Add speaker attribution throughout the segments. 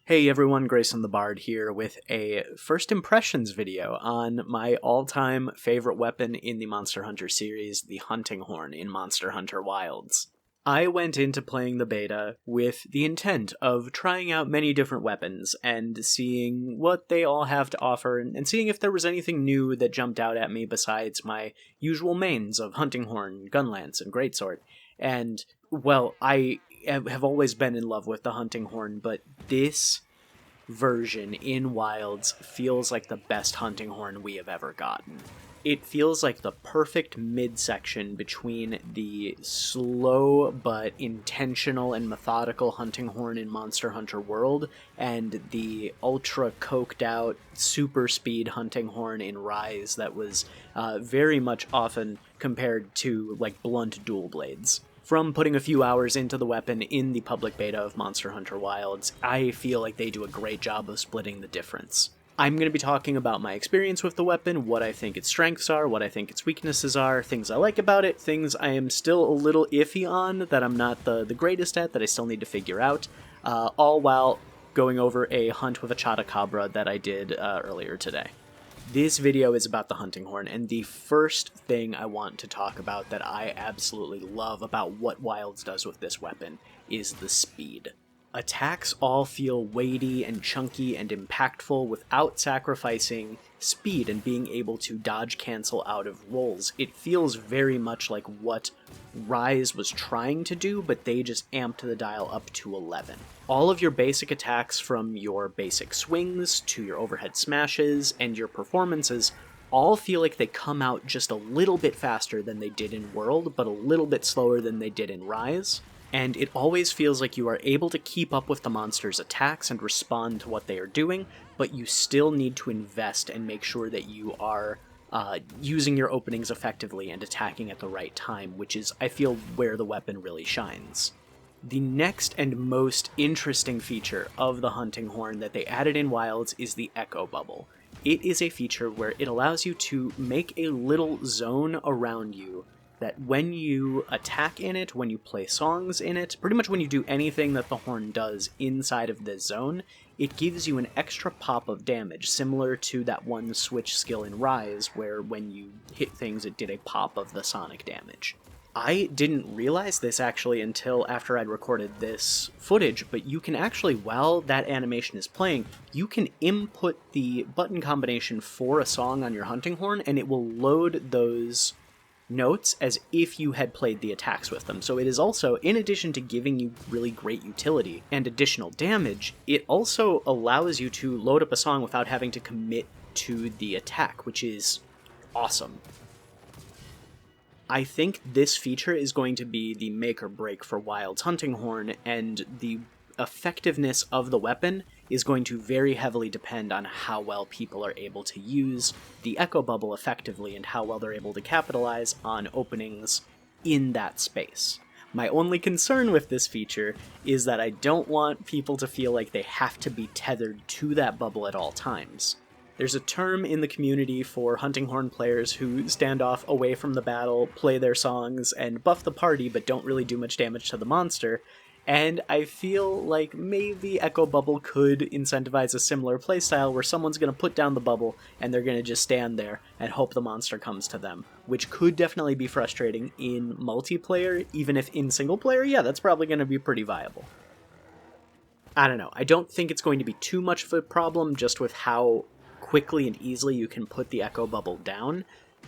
Speaker 1: Hey everyone, Grayson the Bard here with a first impressions video on my all-time favorite weapon in the Monster Hunter series, the hunting horn in Monster Hunter Wilds. I went into playing the beta with the intent of trying out many different weapons and seeing what they all have to offer and seeing if there was anything new that jumped out at me besides my usual mains of hunting horn, gunlance, and greatsword. And, well, I have always been in love with the hunting horn, but this version in Wilds feels like the best hunting horn we have ever gotten. It feels like the perfect midsection between the slow but intentional and methodical hunting horn in Monster Hunter World and the ultra coked out super speed hunting horn in Rise that was very much often compared to like blunt dual blades. From putting a few hours into the weapon in the public beta of Monster Hunter Wilds, I feel like they do a great job of splitting the difference. I'm going to be talking about my experience with the weapon, what I think its strengths are, what I think its weaknesses are, things I like about it, things I am still a little iffy on, that I'm not the greatest at, that I still need to figure out, all while going over a hunt with a Chotacabra that I did earlier today. This video is about the hunting horn, and the first thing I want to talk about that I absolutely love about what Wilds does with this weapon is the speed. Attacks all feel weighty and chunky and impactful without sacrificing speed and being able to dodge cancel out of rolls. It feels very much like what Rise was trying to do, but they just amped the dial up to 11. All of your basic attacks, from your basic swings to your overhead smashes and your performances, all feel like they come out just a little bit faster than they did in World, but a little bit slower than they did in Rise. And it always feels like you are able to keep up with the monster's attacks and respond to what they are doing, but you still need to invest and make sure that you are using your openings effectively and attacking at the right time, which is, I feel, where the weapon really shines. The next and most interesting feature of the hunting horn that they added in Wilds is the Echo Bubble. It is a feature where it allows you to make a little zone around you that when you attack in it, when you play songs in it, pretty much when you do anything that the horn does inside of this zone, it gives you an extra pop of damage, similar to that one switch skill in Rise, where when you hit things it did a pop of the sonic damage. I didn't realize this actually until after I'd recorded this footage, but you can actually, while that animation is playing, you can input the button combination for a song on your hunting horn, and it will load those notes as if you had played the attacks with them. So it is also, in addition to giving you really great utility and additional damage, it also allows you to load up a song without having to commit to the attack, which is awesome. I think this feature is going to be the make or break for Wild's hunting horn, and the effectiveness of the weapon is going to very heavily depend on how well people are able to use the Echo Bubble effectively and how well they're able to capitalize on openings in that space. My only concern with this feature is that I don't want people to feel like they have to be tethered to that bubble at all times. There's a term in the community for hunting horn players who stand off away from the battle, play their songs, and buff the party but don't really do much damage to the monster, and I feel like maybe Echo Bubble could incentivize a similar playstyle where someone's going to put down the bubble and they're going to just stand there and hope the monster comes to them, which could definitely be frustrating in multiplayer, even if in single player, yeah, that's probably going to be pretty viable. I don't know, I don't think it's going to be too much of a problem just with how quickly and easily you can put the Echo Bubble down.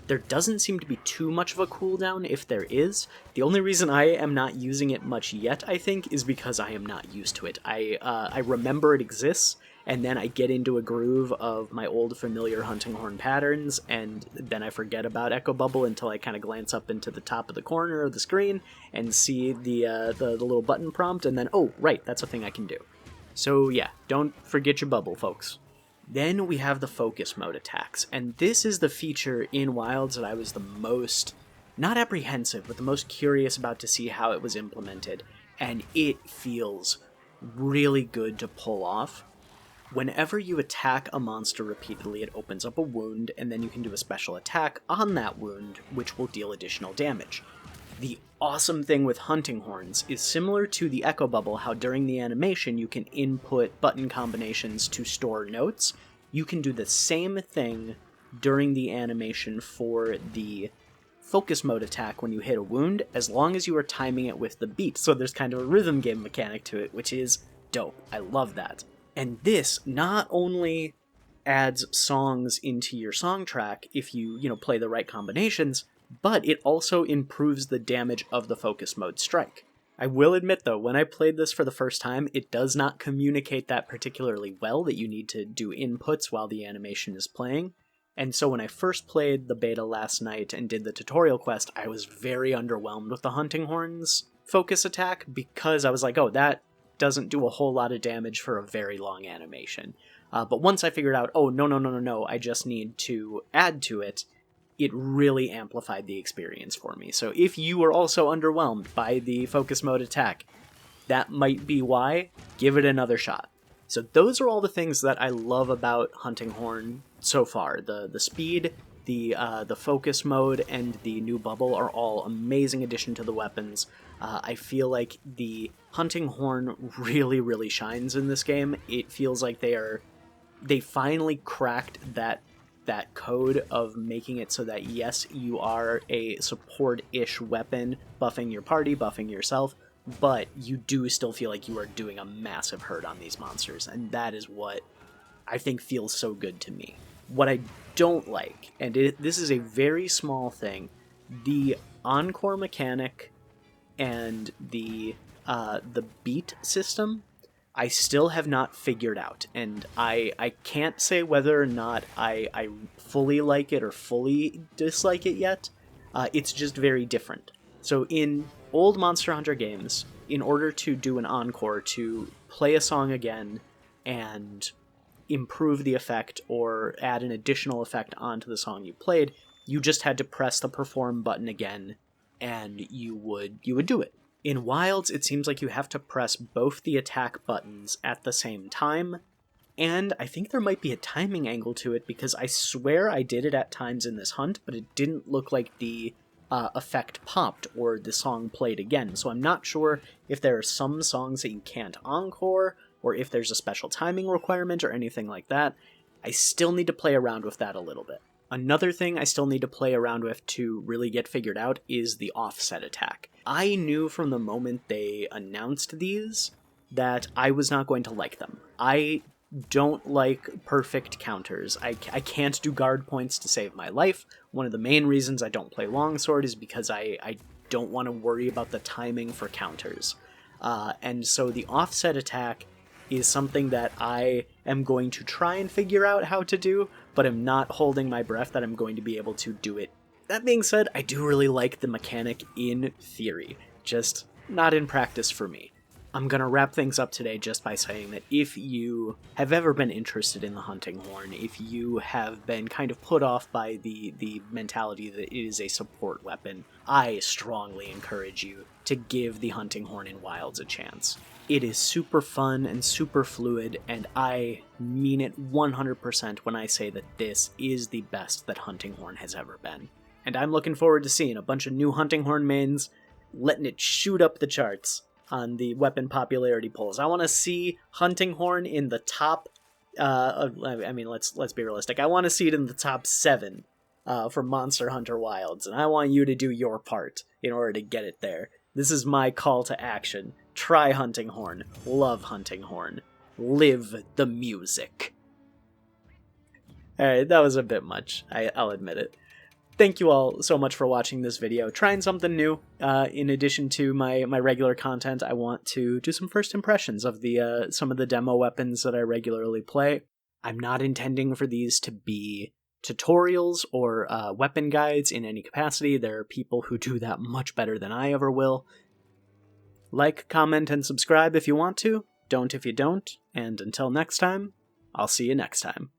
Speaker 1: There doesn't seem to be too much of a cooldown if there is. The only reason I am not using it much yet, I think, is because I am not used to it. I remember it exists, and then I get into a groove of my old familiar hunting horn patterns, and then I forget about Echo Bubble until I kind of glance up into the top of the corner of the screen and see the little button prompt, and then, oh, right, that's a thing I can do. So yeah, don't forget your bubble, folks. Then we have the focus mode attacks, and this is the feature in Wilds that I was the most, not apprehensive, but the most curious about to see how it was implemented, and it feels really good to pull off. Whenever you attack a monster repeatedly, it opens up a wound, and then you can do a special attack on that wound, which will deal additional damage. The awesome thing with hunting horns is similar to the Echo Bubble, how during the animation you can input button combinations to store notes. You can do the same thing during the animation for the focus mode attack when you hit a wound, as long as you are timing it with the beat. So there's kind of a rhythm game mechanic to it, which is dope. I love that. And this not only adds songs into your song track if you play the right combinations, but it also improves the damage of the focus mode strike. I will admit, though, when I played this for the first time, it does not communicate that particularly well, that you need to do inputs while the animation is playing. And so when I first played the beta last night and did the tutorial quest, I was very underwhelmed with the hunting horns focus attack, because I was like, oh, that doesn't do a whole lot of damage for a very long animation. But once I figured out, oh, no, I just need to add to it, it really amplified the experience for me. So if you were also underwhelmed by the focus mode attack, that might be why. Give it another shot. So those are all the things that I love about Hunting Horn so far. The speed, the focus mode, and the new bubble are all amazing addition to the weapons. I feel like the Hunting Horn really, really shines in this game. It feels like they finally cracked that code of making it so that, yes, you are a support-ish weapon, buffing your party, buffing yourself, but you do still feel like you are doing a massive hurt on these monsters, and that is what I think feels so good to me. What I don't like, and this is a very small thing, the encore mechanic and the beat system, I still have not figured out, and I can't say whether or not I fully like it or fully dislike it yet. It's just very different. So in old Monster Hunter games, in order to do an encore, to play a song again and improve the effect or add an additional effect onto the song you played, you just had to press the perform button again, and you would do it. In Wilds, it seems like you have to press both the attack buttons at the same time, and I think there might be a timing angle to it, because I swear I did it at times in this hunt, but it didn't look like the effect popped or the song played again. So I'm not sure if there are some songs that you can't encore, or if there's a special timing requirement or anything like that. I still need to play around with that a little bit. Another thing I still need to play around with to really get figured out is the offset attack. I knew from the moment they announced these that I was not going to like them. I don't like perfect counters. I can't do guard points to save my life. One of the main reasons I don't play longsword is because I don't want to worry about the timing for counters. And so the offset attack is something that I am going to try and figure out how to do, but I'm not holding my breath that I'm going to be able to do it. That being said, I do really like the mechanic in theory, just not in practice for me. I'm going to wrap things up today just by saying that if you have ever been interested in the Hunting Horn, if you have been kind of put off by the mentality that it is a support weapon, I strongly encourage you to give the Hunting Horn in Wilds a chance. It is super fun and super fluid, and I mean it 100% when I say that this is the best that Hunting Horn has ever been. And I'm looking forward to seeing a bunch of new Hunting Horn mains, letting it shoot up the charts on the weapon popularity polls. I want to see Hunting Horn in the top, let's be realistic. I want to see it in the top 7 for Monster Hunter Wilds, and I want you to do your part in order to get it there. This is my call to action. Try Hunting Horn. Love Hunting Horn. Live the music. Alright, that was a bit much. I'll admit it. thank you all so much for watching this video. Trying something new. In addition to my regular content, I want to do some first impressions of the some of the demo weapons that I regularly play. I'm not intending for these to be tutorials or weapon guides in any capacity. There are people who do that much better than I ever will. Like, comment, and subscribe if you want to. Don't if you don't. And until next time, I'll see you next time.